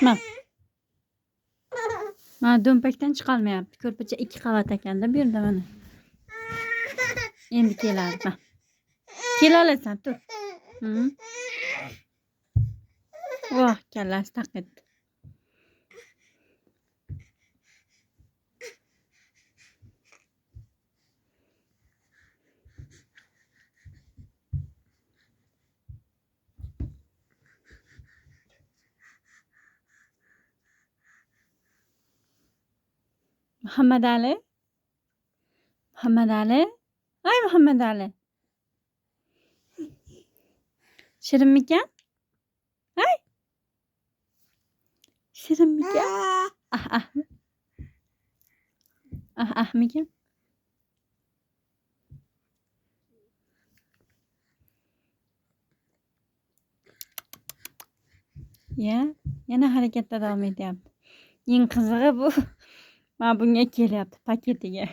Mana. Mana do'mpakdan chiqolmayapti. Ko'rpacha 2 qavat ekanda bu yerda mana. Endi keladi. Mana. Kela olasan, tur. Voh, kallasi taqitdi. Muhammad Ali? Muhammad Ali? Ay Muhammad Ali. Shirinmikan? Ay. Shirinmikan? Ah. Mikan? Ya, yana harakatda davom etyapti. Eng qizig'i bu. Mana bunga kelyapti paketiga.